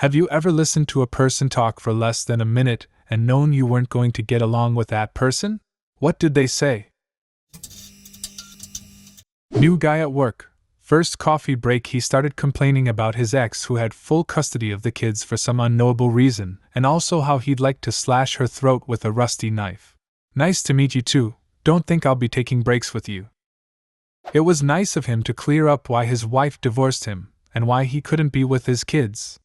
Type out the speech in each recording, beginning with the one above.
Have you ever listened to a person talk for less than a minute and known you weren't going to get along with that person? What did they say? New guy at work. First coffee break, he started complaining about his ex who had full custody of the kids for some unknowable reason, and also how he'd like to slash her throat with a rusty knife. Nice to meet you too. Don't think I'll be taking breaks with you. It was nice of him to clear up why his wife divorced him, and why he couldn't be with his kids.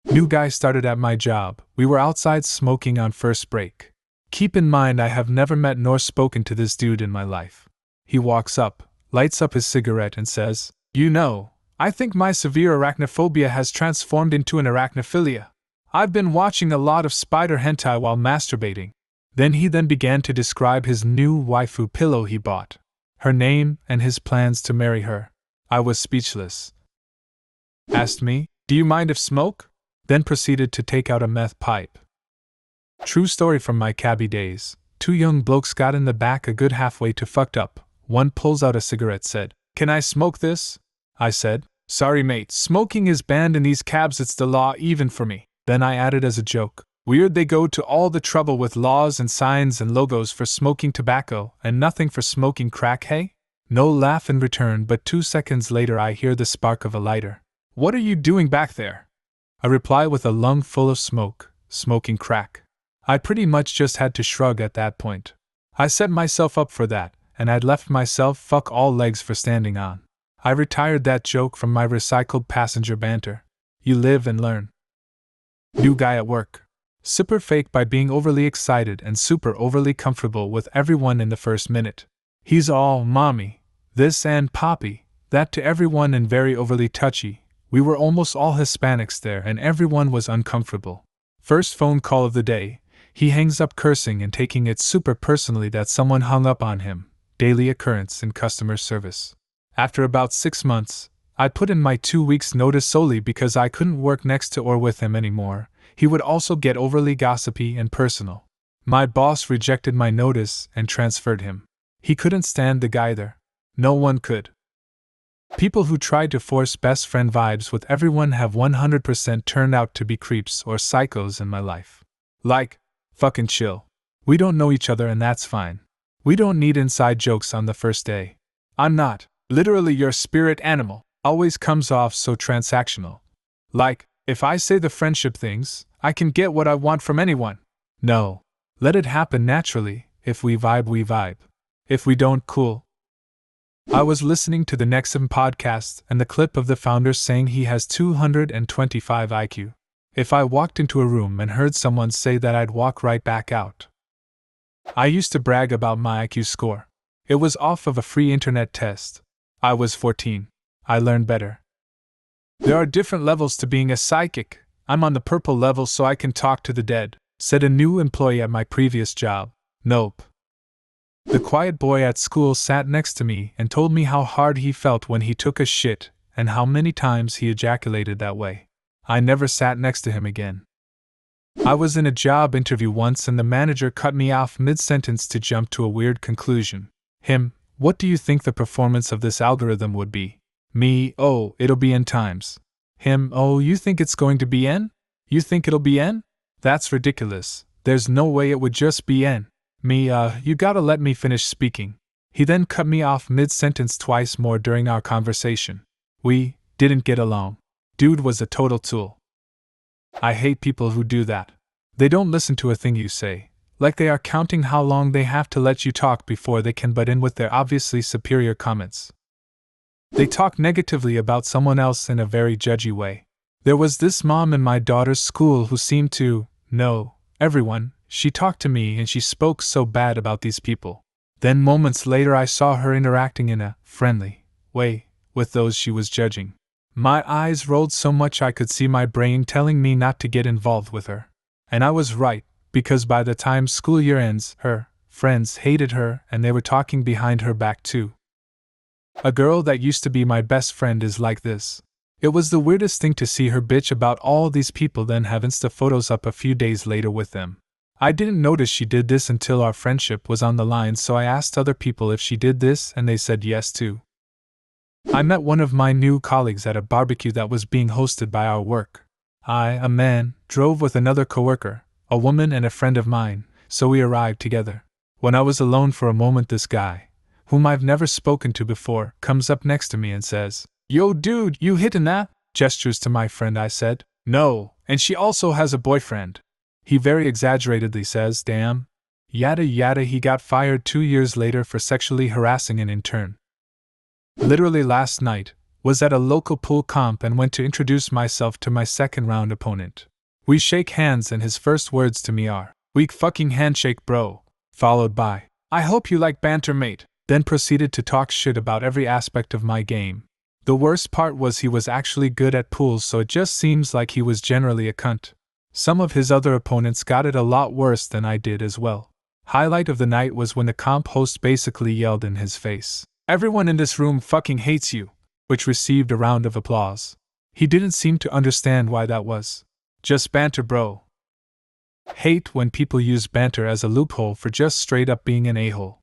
New guy started at my job. We were outside smoking on first break. Keep in mind I have never met nor spoken to this dude in my life. He walks up, lights up his cigarette and says, "You know, I think my severe arachnophobia has transformed into an arachnophilia. I've been watching a lot of spider hentai while masturbating." He then began to describe his new waifu pillow he bought, her name, and his plans to marry her. I was speechless. Asked me, "Do you mind if smoke?" Then proceeded to take out a meth pipe. True story from my Cabbie days. Two young blokes got in the back a good halfway to fucked up. One pulls out a cigarette, said, "Can I smoke this?" I said, "Sorry mate, smoking is banned in these cabs, it's the law even for me." Then I added as a joke, "Weird they go to all the trouble with laws and signs and logos for smoking tobacco and nothing for smoking crack, hey?" No laugh in return, but 2 seconds later I hear the spark of a lighter. "What are you doing back there?" I reply with a lung full of smoke, "Smoking crack." I pretty much just had to shrug at that point. I set myself up for that, and I'd left myself fuck all legs for standing on. I retired that joke from my recycled passenger banter. You live and learn. New guy at work. Super fake by being overly excited and super overly comfortable with everyone in the first minute. He's all mommy, this and poppy, that to everyone and very overly touchy. We were almost all Hispanics there and everyone was uncomfortable. First phone call of the day, he hangs up cursing and taking it super personally that someone hung up on him. Daily occurrence in customer service. After about 6 months, I put in my 2 weeks' notice solely because I couldn't work next to or with him anymore. He would also get overly gossipy and personal. My boss rejected my notice and transferred him. He couldn't stand the guy there. No one could. People who try to force best friend vibes with everyone have 100% turned out to be creeps or psychos in my life. Like, fucking chill. We don't know each other and that's fine. We don't need inside jokes on the first day. I'm not, literally your spirit animal, always comes off so transactional. Like, if I say the friendship things, I can get what I want from anyone. No. Let it happen naturally. If we vibe, we vibe. If we don't, cool. I was listening to the Nexum podcast and the clip of the founder saying he has 225 IQ. If I walked into a room and heard someone say that, I'd walk right back out. I used to brag about my IQ score. It was off of a free internet test. I was 14. I learned better. There are different levels to being a psychic. I'm on the purple level so I can talk to the dead, said a new employee at my previous job. Nope. The quiet boy at school sat next to me and told me how hard he felt when he took a shit and how many times he ejaculated that way. I never sat next to him again. I was in a job interview once and the manager cut me off mid-sentence to jump to a weird conclusion. Him, what do you think the performance of this algorithm would be? Me, oh, it'll be N times. Him, oh, you think it's going to be N? You think it'll be N? That's ridiculous. There's no way it would just be N. Me, you gotta let me finish speaking. He then cut me off mid-sentence twice more during our conversation. We didn't get along. Dude was a total tool. I hate people who do that. They don't listen to a thing you say, like they are counting how long they have to let you talk before they can butt in with their obviously superior comments. They talk negatively about someone else in a very judgy way. There was this mom in my daughter's school who seemed to know everyone. She talked to me and she spoke so bad about these people. Then moments later I saw her interacting in a friendly way with those she was judging. My eyes rolled so much I could see my brain telling me not to get involved with her. And I was right, because by the time school year ends, her friends hated her and they were talking behind her back too. A girl that used to be my best friend is like this. It was the weirdest thing to see her bitch about all these people then have Insta photos up a few days later with them. I didn't notice she did this until our friendship was on the line, so I asked other people if she did this and they said yes too. I met one of my new colleagues at a barbecue that was being hosted by our work. I, a man, drove with another coworker, a woman and a friend of mine, so we arrived together. When I was alone for a moment, this guy, whom I've never spoken to before, comes up next to me and says, "Yo dude, you hittin' that?" Gestures to my friend. I said, "No, and she also has a boyfriend." He very exaggeratedly says, "Damn." Yada yada. He got fired 2 years later for sexually harassing an intern. Literally last night, was at a local pool comp and went to introduce myself to my second round opponent. We shake hands and his first words to me are, "Weak fucking handshake bro," followed by, "I hope you like banter mate," then proceeded to talk shit about every aspect of my game. The worst part was he was actually good at pool, so it just seems like he was generally a cunt. Some of his other opponents got it a lot worse than I did as well. Highlight of the night was when the comp host basically yelled in his face, "Everyone in this room fucking hates you," which received a round of applause. He didn't seem to understand why that was. Just banter bro. Hate when people use banter as a loophole for just straight up being an a-hole.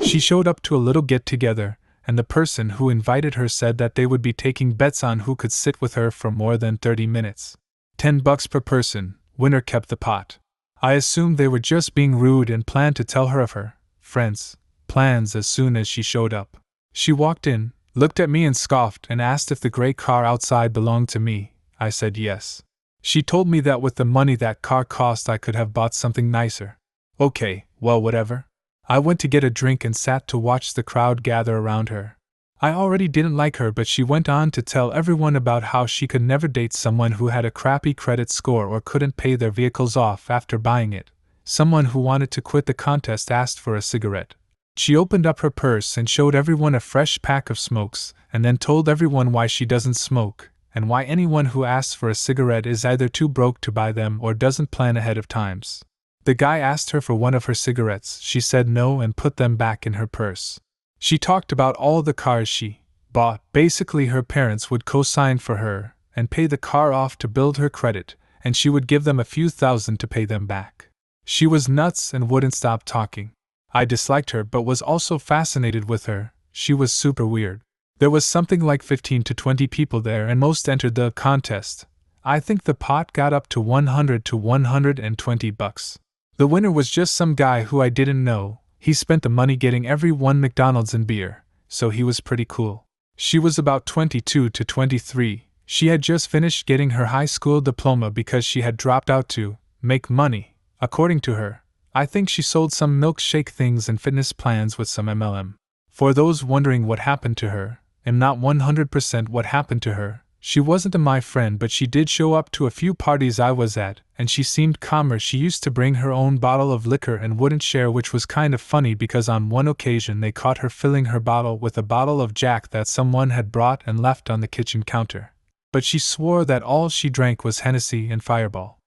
She showed up to a little get-together, and the person who invited her said that they would be taking bets on who could sit with her for more than 30 minutes. $10 per person, winner kept the pot. I assumed they were just being rude and planned to tell her of her friends' plans as soon as she showed up. She walked in, looked at me and scoffed and asked if the gray car outside belonged to me. I said yes. She told me that with the money that car cost I could have bought something nicer. Okay, well whatever. I went to get a drink and sat to watch the crowd gather around her. I already didn't like her, but she went on to tell everyone about how she could never date someone who had a crappy credit score or couldn't pay their vehicles off after buying it. Someone who wanted to quit the contest asked for a cigarette. She opened up her purse and showed everyone a fresh pack of smokes, and then told everyone why she doesn't smoke, and why anyone who asks for a cigarette is either too broke to buy them or doesn't plan ahead of times. The guy asked her for one of her cigarettes. She said no and put them back in her purse. She talked about all the cars she bought. Basically, her parents would co-sign for her and pay the car off to build her credit, and she would give them a few thousand to pay them back. She was nuts and wouldn't stop talking. I disliked her but was also fascinated with her. She was super weird. There was something like 15 to 20 people there and most entered the contest. I think the pot got up to $100 to $120. The winner was just some guy who I didn't know. He spent the money getting everyone McDonald's and beer, so he was pretty cool. She was about 22 to 23. She had just finished getting her high school diploma because she had dropped out to make money, according to her. I think she sold some milkshake things and fitness plans with some MLM. For those wondering what happened to her, I'm not 100% what happened to her. She wasn't my friend, but she did show up to a few parties I was at, and she seemed calmer. She used to bring her own bottle of liquor and wouldn't share, which was kind of funny because on one occasion they caught her filling her bottle with a bottle of Jack that someone had brought and left on the kitchen counter. But she swore that all she drank was Hennessy and Fireball.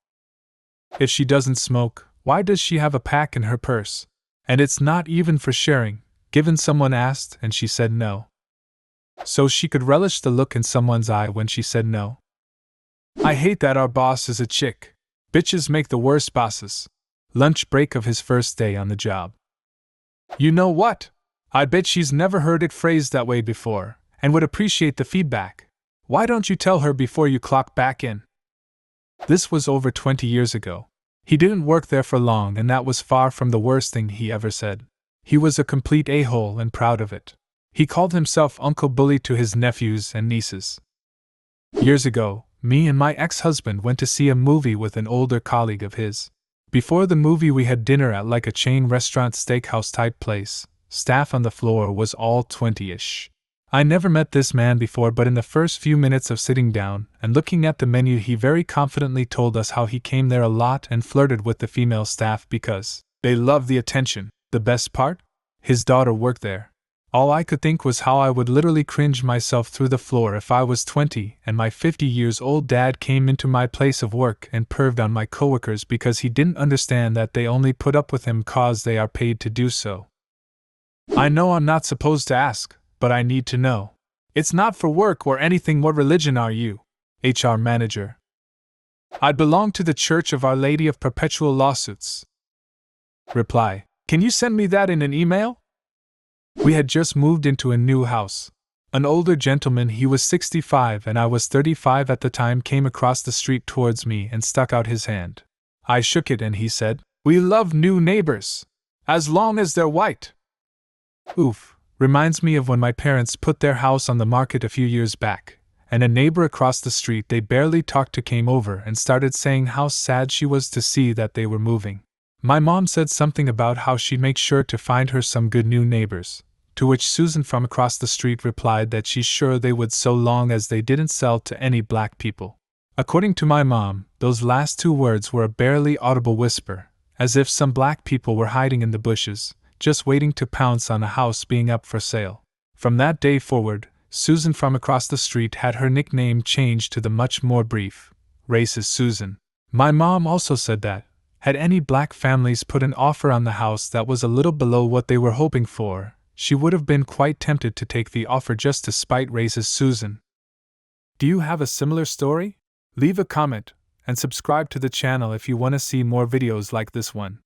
If she doesn't smoke, why does she have a pack in her purse? And it's not even for sharing, given someone asked and she said no. So she could relish the look in someone's eye when she said no. I hate that our boss is a chick. Bitches make the worst bosses. Lunch break of his first day on the job. You know what? I bet she's never heard it phrased that way before, and would appreciate the feedback. Why don't you tell her before you clock back in? This was over 20 years ago. He didn't work there for long, and that was far from the worst thing he ever said. He was a complete a-hole and proud of it. He called himself Uncle Bully to his nephews and nieces. Years ago, me and my ex-husband went to see a movie with an older colleague of his. Before the movie we had dinner at like a chain restaurant steakhouse type place. Staff on the floor was all 20-ish. I never met this man before, but in the first few minutes of sitting down and looking at the menu he very confidently told us how he came there a lot and flirted with the female staff because they loved the attention. The best part? His daughter worked there. All I could think was how I would literally cringe myself through the floor if I was 20 and my 50-years-old dad came into my place of work and perved on my coworkers because he didn't understand that they only put up with him cause they are paid to do so. I know I'm not supposed to ask, but I need to know. It's not for work or anything. What religion are you? HR manager. I belong to the Church of Our Lady of Perpetual Lawsuits. Reply. Can you send me that in an email? We had just moved into a new house. An older gentleman, he was 65 and I was 35 at the time, came across the street towards me and stuck out his hand. I shook it and he said, "We love new neighbors, as long as they're white." Oof, reminds me of when my parents put their house on the market a few years back, and a neighbor across the street they barely talked to came over and started saying how sad she was to see that they were moving. My mom said something about how she'd make sure to find her some good new neighbors, to which Susan from across the street replied that she's sure they would so long as they didn't sell to any black people. According to my mom, those last two words were a barely audible whisper, as if some black people were hiding in the bushes, just waiting to pounce on a house being up for sale. From that day forward, Susan from across the street had her nickname changed to the much more brief, Racist Susan. My mom also said that, had any black families put an offer on the house that was a little below what they were hoping for, she would have been quite tempted to take the offer just to spite Racist Susan. Do you have a similar story? Leave a comment, and subscribe to the channel if you want to see more videos like this one.